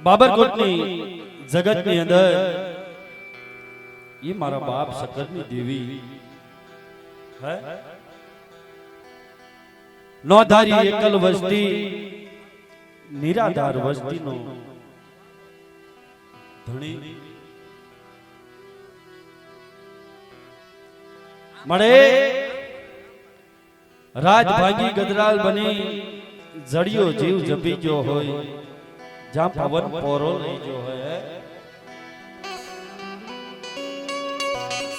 બાબરકોટની જગતની અંદર ये मारा बाप सकરની દેવી હે નોધારી એકલ વસ્તી નિરાધાર વસ્તીનો ધણી મળે રાજ ભાગી ગદરાલ બની જડિયો જીવ જપી ગયો હોય જ્યાં પવન પોરો લઈ ગયો હોય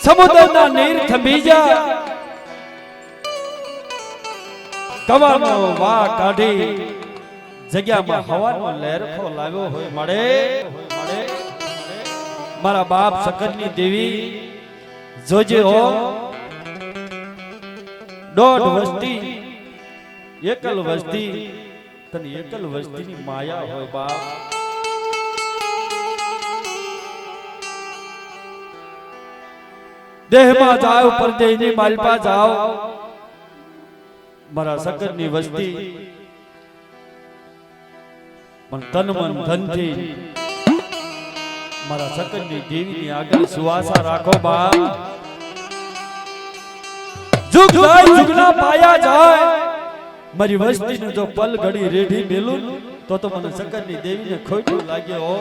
સમુદ્રના નીર થંભી જા કવાનો વા કાઢી જગ્યામાં હવાનો લહેરખો લાવ્યો હોય મળે મારા બાપ શકરની દેવી જોજે હો દોઢ વસ્તી એકલ વસ્તી તને એકલ વસ્તીની માયા હોય બાપ દેહમાં જાઓ પરદેશની માલપા જાઓ મારા શકરની વસ્તી પણ તન મન ધનથી મારા શકરની દેવીની આગળ સુવાસા રાખો બાપ જુગ જાય જુગના પાયા જાય મારી વસ્તીને જો પલ ઘડી રેઢી મેલું તો મને શકરની દેવીને ખોટું લાગ્યો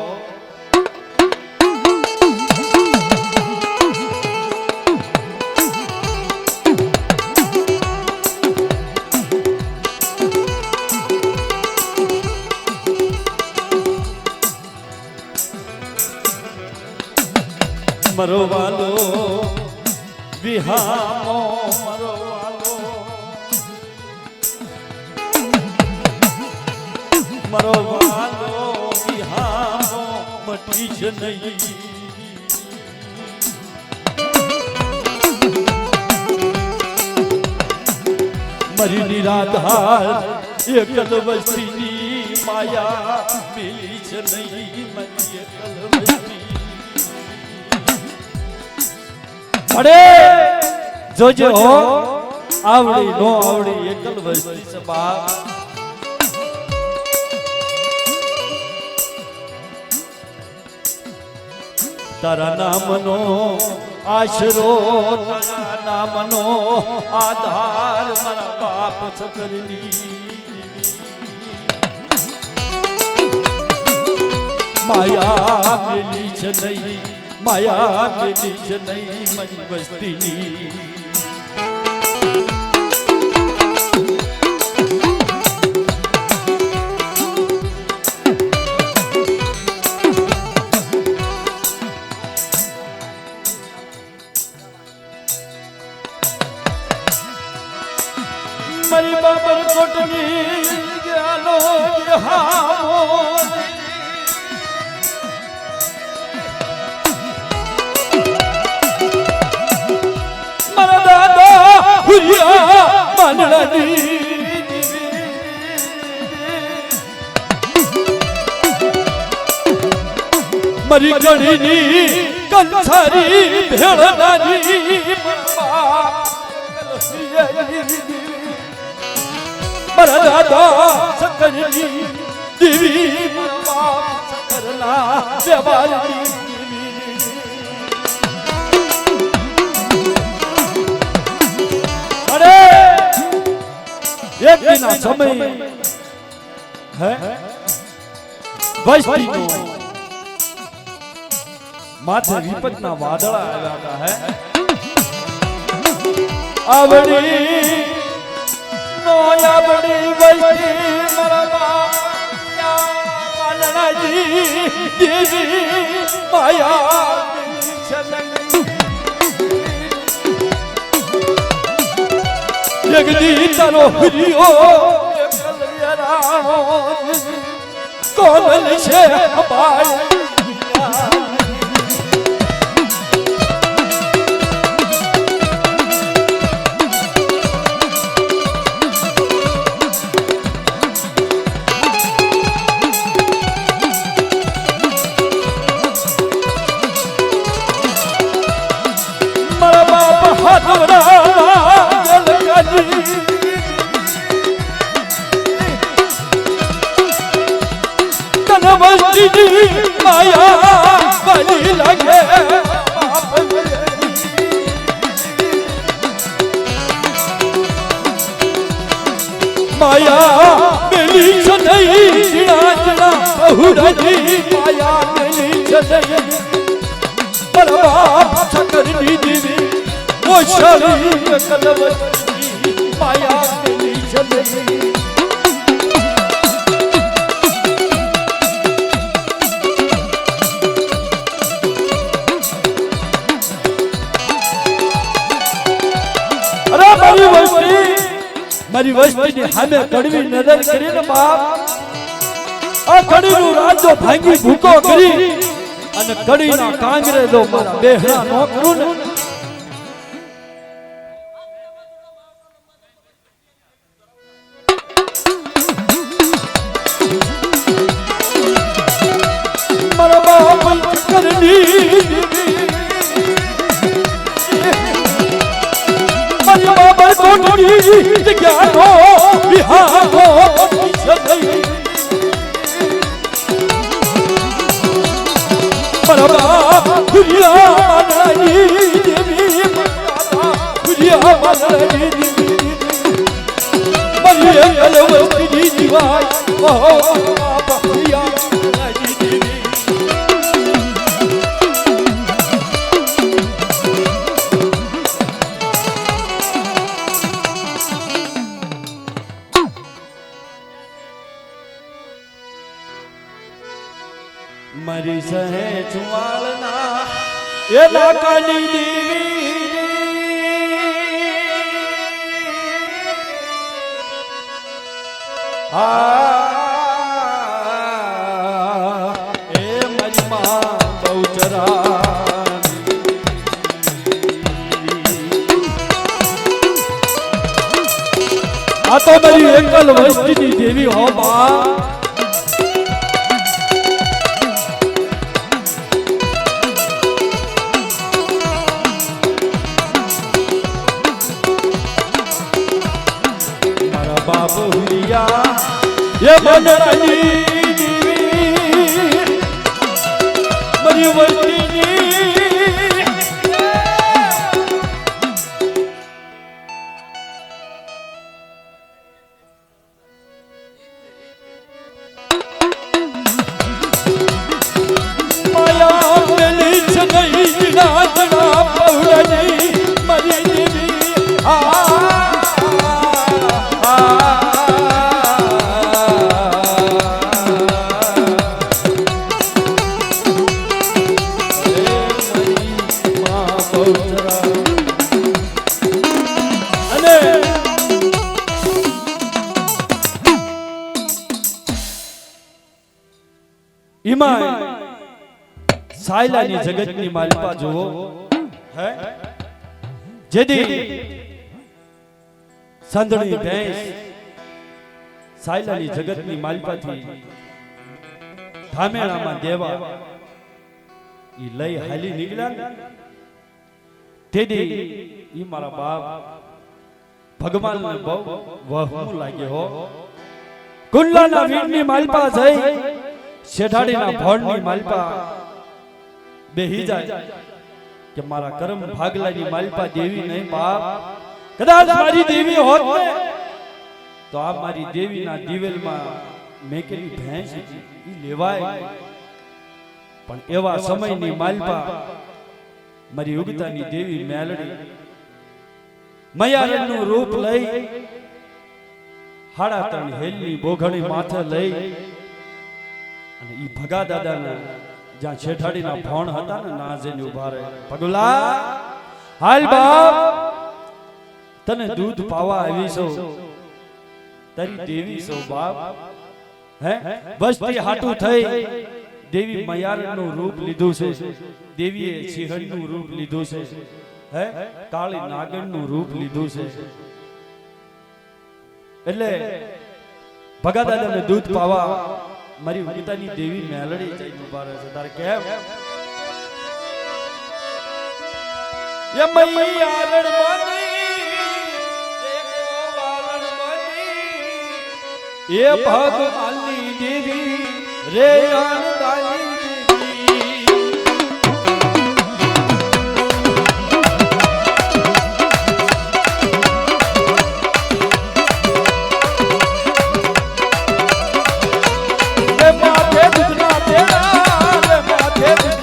મરોવાલો વિહામો મરોવાલો વિહામો મટી જ નહીં મરી નિરાધાર એકલ વસ્તીની માયા મિલી જ નહીં મરી એકલ વસ્તી અરે જોજે હો આવડી નો આવડી એકલ વસ્તી સબા તારા નામનો આશરો તારા નામનો આધાર મારા બાપ શકરની માયા મિલી છે નહીં માયા મિલી છે નહીં મારી વસ્તીની મારી બાબરકોટની ગાલો હામો મારા દાદા હુરિયા માનડાની મારી ગણીની કંસારી ભેળનારી મારા દાદા શકરની દેવી શકરના વ્યવહારની અરે એક દિના સમય હે વસ્તીનો માથે વિપતના વાદળા આવ્યા હતા હે આવડી નો આવડી વસ્તી મારા પાલનાજી દેવી માયા જગદી તારો હરિયો કલયરાણો કોમલ છે અપાય મારા બાપ હાથવડા તન વસ્તી નહીં બરબાદ શકરની દેવી મોશરી કલવતી માયા તેની છે નહીં મારી વસ્તીની સામે કડવી નજર કરીને બાપ આ કડીનું રાજ્ય ભાંગી ભૂકો કરી અને કડીના કાંગરે જો મારા બેહણા નો કરું ને મારા બાપ કરની બાબા કોટડી જગ્યાનો વિહારો સદઈ બરબા ગુરિયા માનની દેવી માતા ગુરિયા માનની દેવી બલિએ કલવતી જીવાય ઓ બાપા ગુરિયા માનની દેવી મારી સહે ચુવાળના એ લાકાની દેવી એ મારી માં બહુચરા આ તો મારી એકલ વસ્તીની દેવી હો બા ये बनरानी मरी वस्तीनी माया मेली छ नहीं नाचना पहुड़नी मरी देवी सायलानी जगतनी मालिपा जोवो है जेदी संदणी भैंस सायलानी जगतनी मालिपा थी धामेणाમાં દેવા ઈ લઈ હાલી નીકળ્યા તેદી ઈ મારા બાપ ભગવાનને બહુ વહમું લાગ્યો હો કુંડલાના વીરની માલિપા જઈ શેઠાડીના ભણની માલિપા બેહી જાય કે મારા કર્મ ભાગલાની માલિપા દેવી નહીં બાપ કદાચ મારી દેવી હોત ને તો આ મારી દેવીના દિવેલમાં મેકેલી ભેંસ ઈ લેવાય પણ એવા સમયની માલિપા મારી ઉગતાની દેવી મેલડી મયારણનું રૂપ લઈ 3.5 હેલની બોઘણી માથે લઈ અને ઈ ભગા દાદાના જ્યાં શેઠાડીના ભણ હતા ને નાજેને ઉભા રહે પગલા હાલ બાપ તને દૂધ પાવા આવી છો તારી દેવી છો બાપ હે વસ્તી હાટું થઈ દેવી મયારનું રૂપ લીધું છે દેવીએ સિંહણનું રૂપ લીધું છે હે કાળી નાગણનું રૂપ લીધું છે એટલે ભગા દાદાને દૂધ પાવા મારી ઉગતાની દેવી મેલડી જઈને ઉભા રહે છે તારે કેમ ય મૈયારણ બની એકો વાલણ બની એ ભગવાનની દેવી રે અણદાની माथे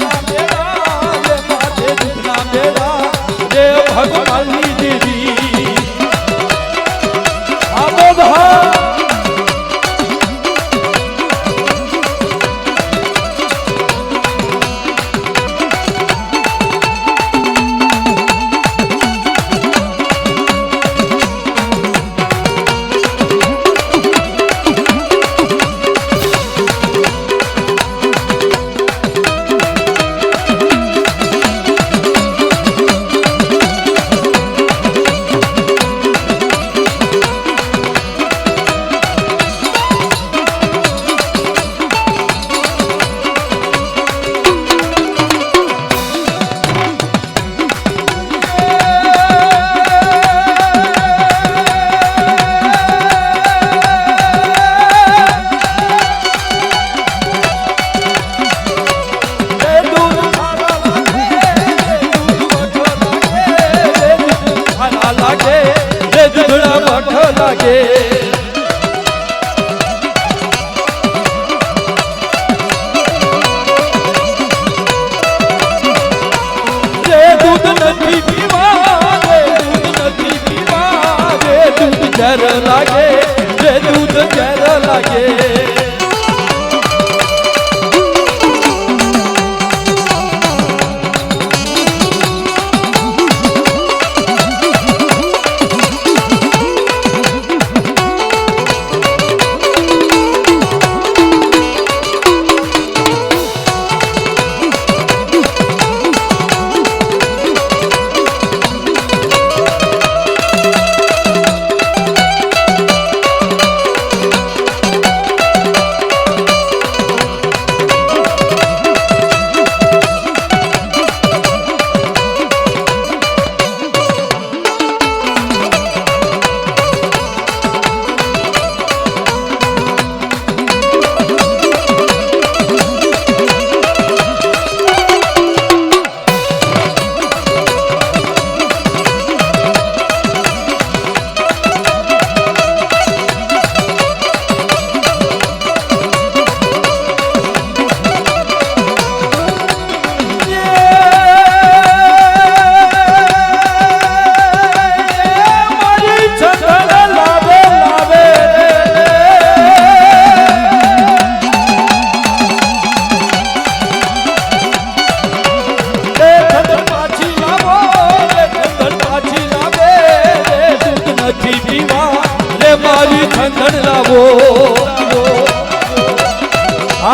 નથી પીવા રે દૂધ નથી પીવા રે દૂધ ઝેર લાગે રે દૂધ ઝેર લાગે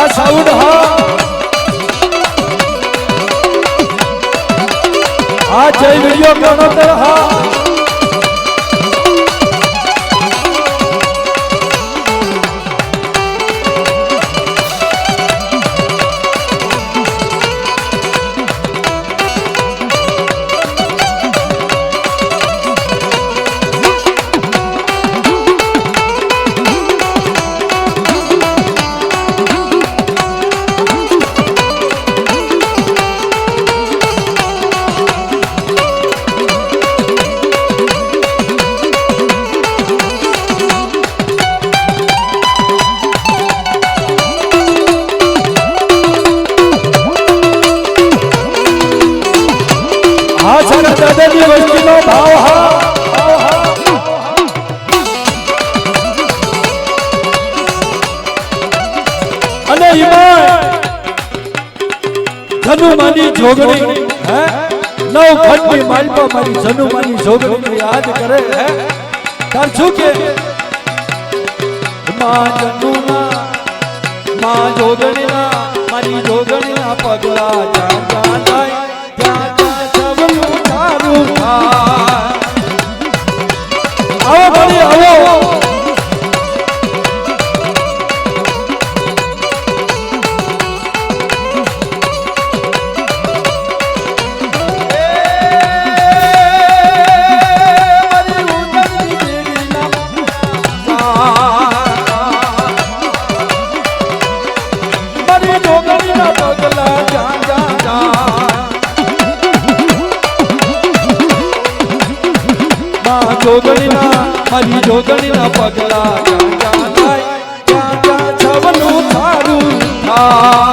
સાઉન્ડ હા જય વિડીયો ગણોતર હા દાદાની વસ્તીનો ભાવ હા અને ધનુમાની જોગણી હે નવ ખંડની માલપા મારી ધનુમાની જોગણી યાદ કરે હે તાર શું કે માં ધનુના માં જોગણીના મારી જોગણીના પગલા જા જા જાય આવો બળી આવો જોગણીના મારી જોગણીના પગલા જા જા છવનું થારું થા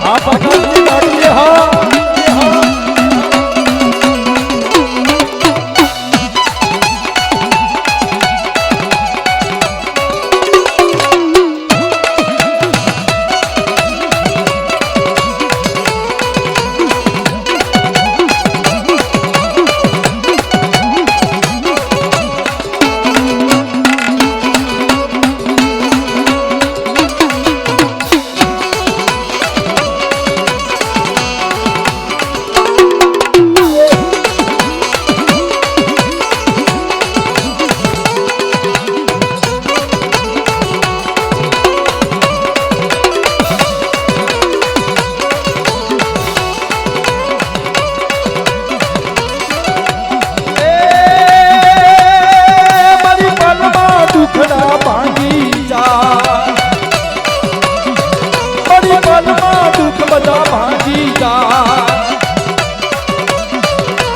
આ પગલની લાગી હા પલમાં દુઃખ બધા ભાંગી જાય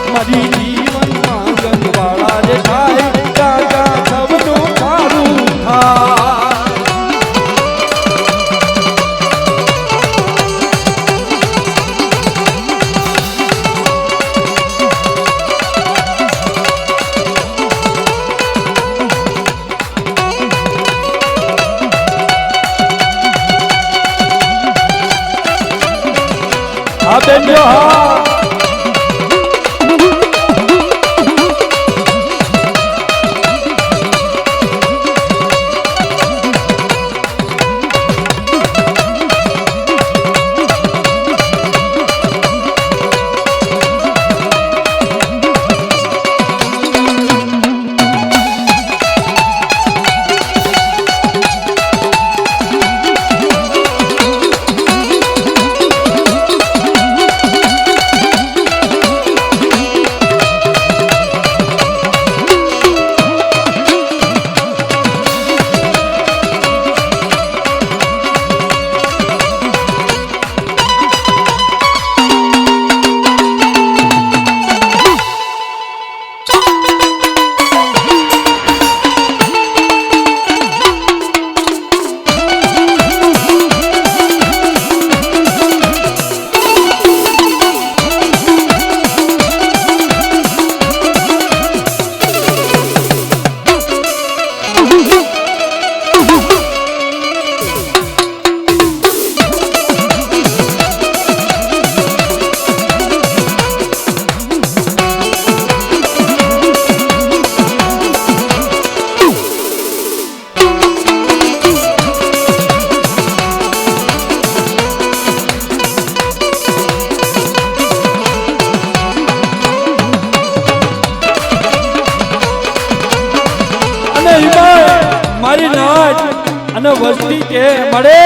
મારી જીવનમાં ગંગવાળા રે થાય કાકા સબનું સારું થાય હા બેનજો હા મારી નાચ અને વસ્તી કે મળે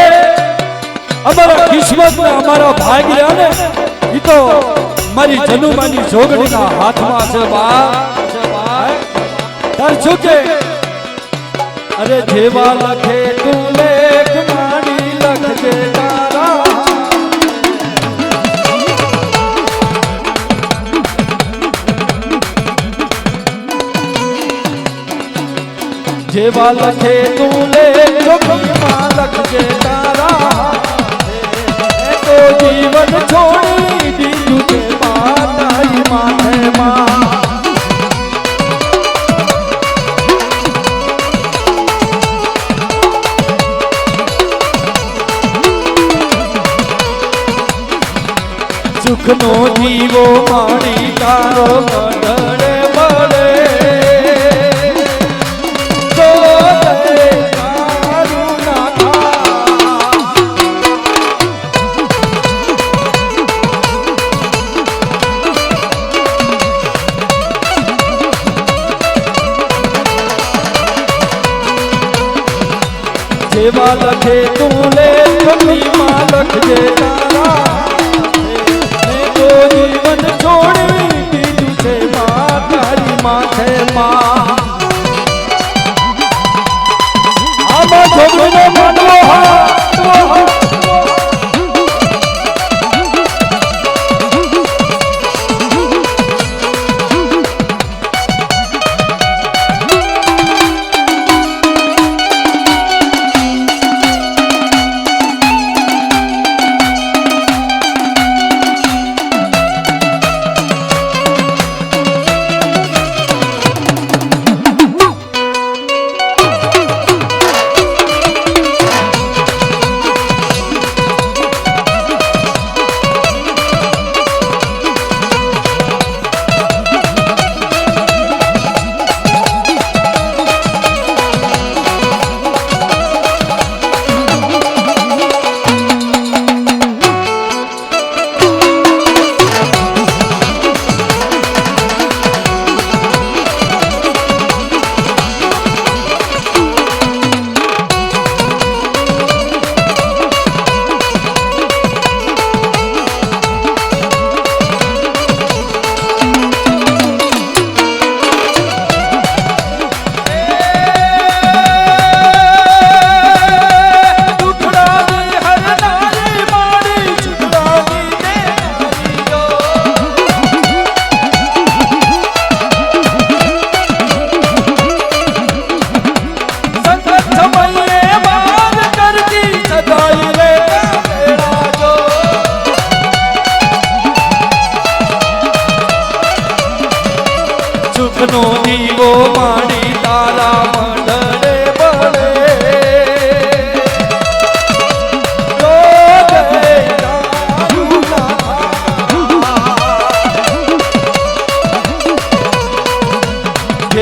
અમારા કિસ્મત ને અમારા ભાગ્ય ને ઈ તો મારી જનુમાની જોગણીના હાથમાં છે બા તાર શું કે અરે જેવા લખે તું લેખ મારી લખજે તારા જેવા લખે તું લે ચોખીમાં લખજે તારા તો જીવન છોડી દીધું તે માતાઈ માથે માં સુખનો જીવો મારી તારો બદડે બળે જેવા લખે તું લે ચોખીમાં લખજે તારા તો જીવન છોડી દીધું છે માતારી માથે માં આમાં છોકરીનો માનવો હા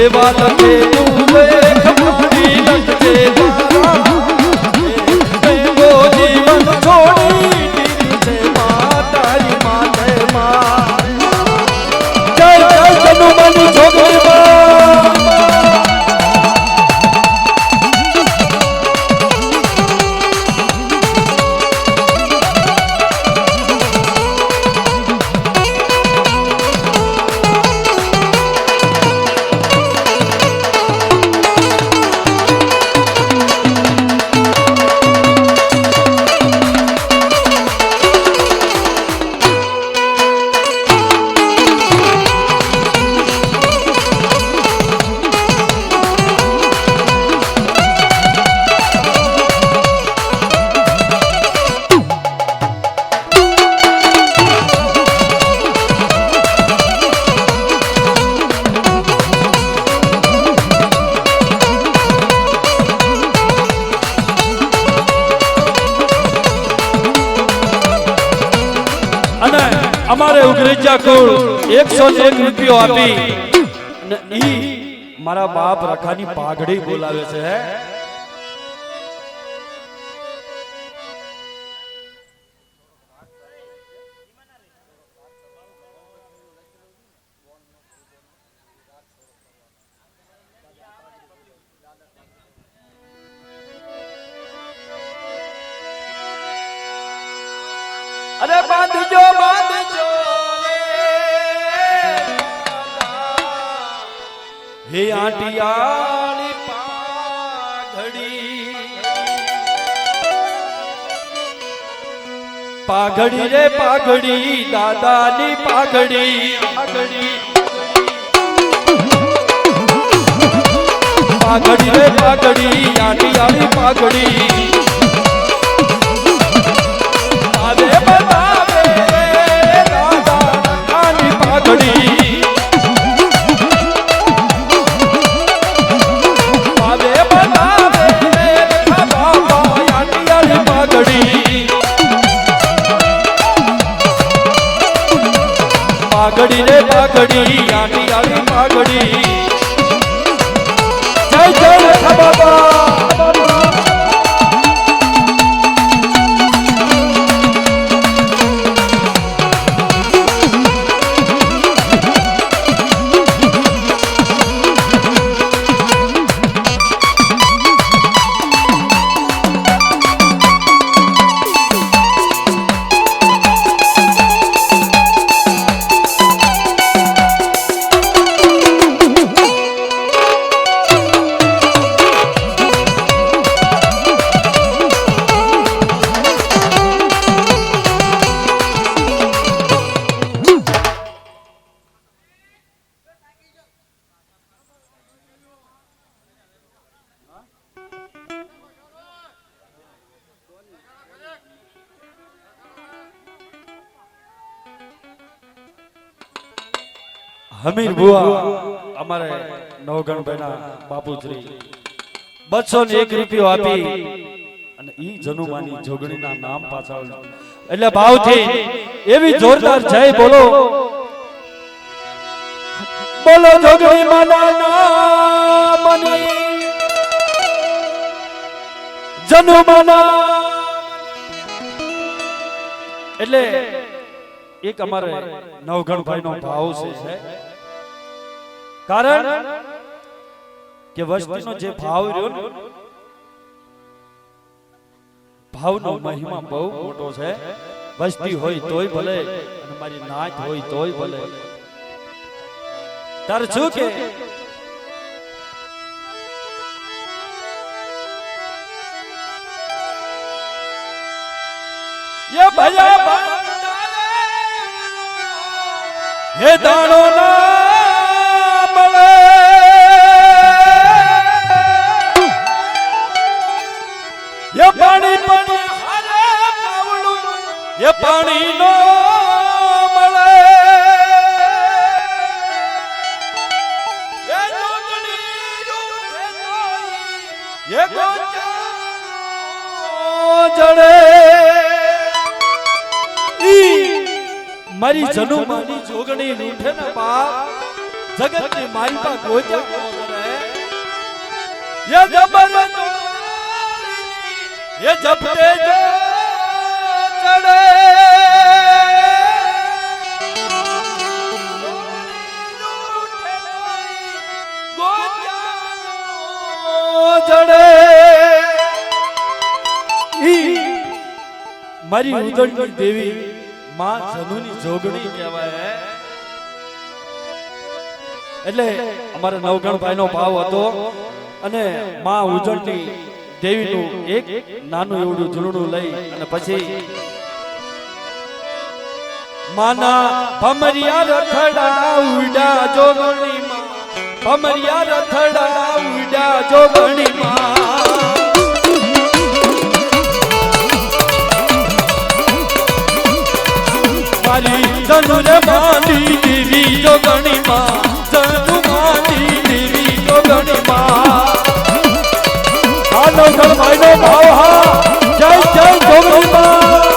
જેવા લખે તું ખમાડી લખજે જીવન છોડી દીધું છે માતારી માથે માં જય જય જનુમાની છોકરી અમારે ઉગરેજા કુળ 101 રૂપિયો આપી અને ઈ મારા બાપ રખાની પાઘડી બોલાવે છે અરે બાંધજો હે આંટિયાળી પાઘડી રે પાઘડી દાદાની પાઘડી પાઘડી રે પાઘડી આંટિયાળી પાઘડી આવે બતાવે દાદા રખાની પાઘડી પાઘડી રે પાઘડી આંટિયાળી પાઘડી જય જય બાબા હમીર બુઆ અમારે નવગણભાઈના બાપુશ્રી 201 રૂપિયો આપી અને ઈ જનુમાની જોગણીના નામ પાછળ એટલે ભાવથી એવી જોરદાર જય બોલો બોલો જોગણી માના નામની જનુમાના એટલે એક અમારે નવગણભાઈ નો ભાવ છે કારણ કે વસ્તીનો જે ભાવ રહ્યો ને ભાવનો મહિમા બહુ મોટો છે વસ્તી હોય તોય ભલે અને મારી નાચ હોય તોય ભલે તાર શું કે ये भैया ये दानो ना મળે ये पानी पानी हरे पावलू ये पानी नो મળે ये जोगनी रूठे तोई ये गोचा जड़े મારી જનુમાની જોગણી લૂંઠે ને બાપ જગત ની મારી પા કોઈ ये जबर ये जपते जो चढ़े ચડે મારી ઉદળની દેવી માં જનુની જોગણી કહેવાય. એટલે અમારા નવગણભાઈ નો ભાવ હતો અને માં ઉજળની દેવીનું એક નાનું એવડું ઝૂલડું લઈ અને પછી માના ભમરિયા રથડા ઉડા જોગણી માં ભમરિયા રથડા ઉડા જોગણી માં મારી જનુ રે માની દેવી જોગણી માં જનુ માની દેવી જોગણી માં આ નવગણ ભાઈ નો ભાવ હા જય જય જોગણી માં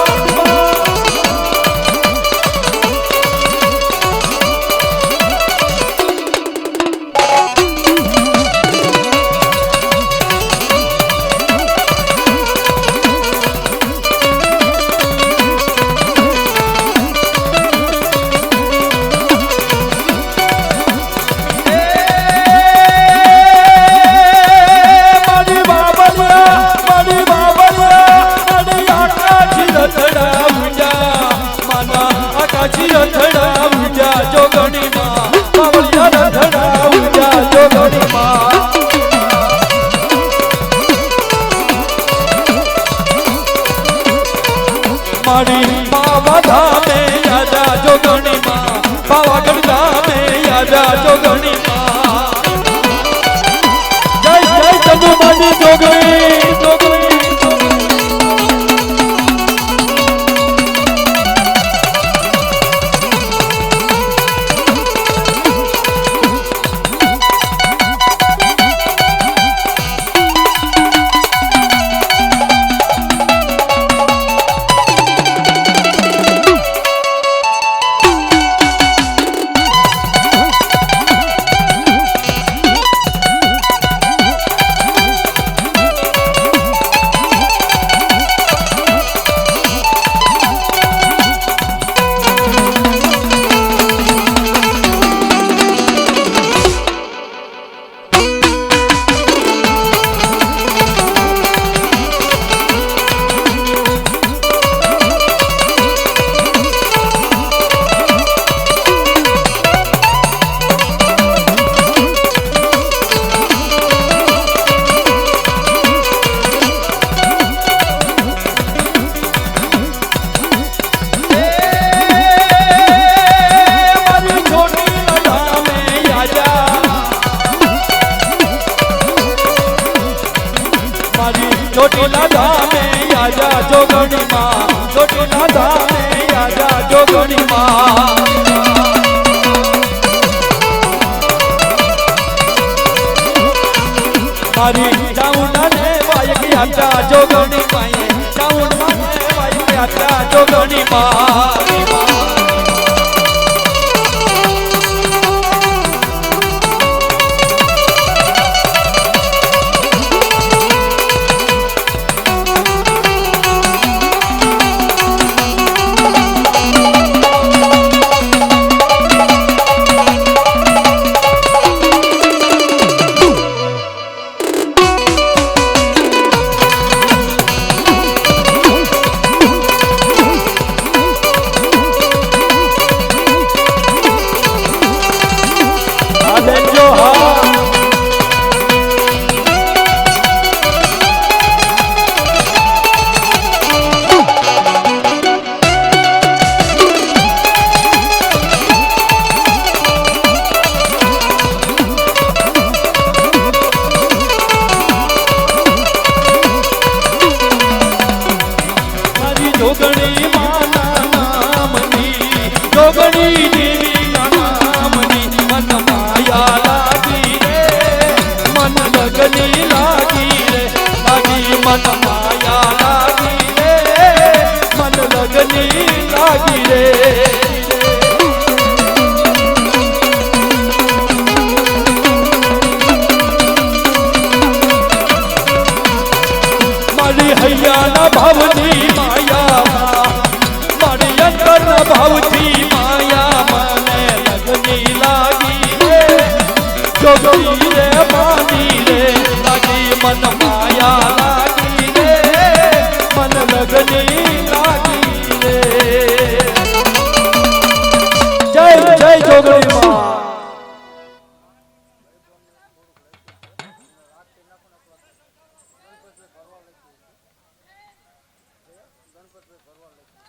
મારી બાબા ધામે યાદા જોગણી માં પાવાગઢ ધામે યાદા જોગણી માં જય જય જનુ માની જોગણી જોગણી ચોટીલા ધામે યાદા જોગણી માં ચોટીલા ધામે યાદા જોગણી માં મારી ચાઉંડા ને વાયક યાદા જોગણી માં ચાઉંડા ને વાયક યાદા જોગણી માં જોગણી માના નામની જોગણી દેવી નામની મન માયા લાગી રે મન લગની લાગી રે લાગી મન માયા લાગી રે મન લગની લાગી રે ભાઈ ભરવા લાગ્યો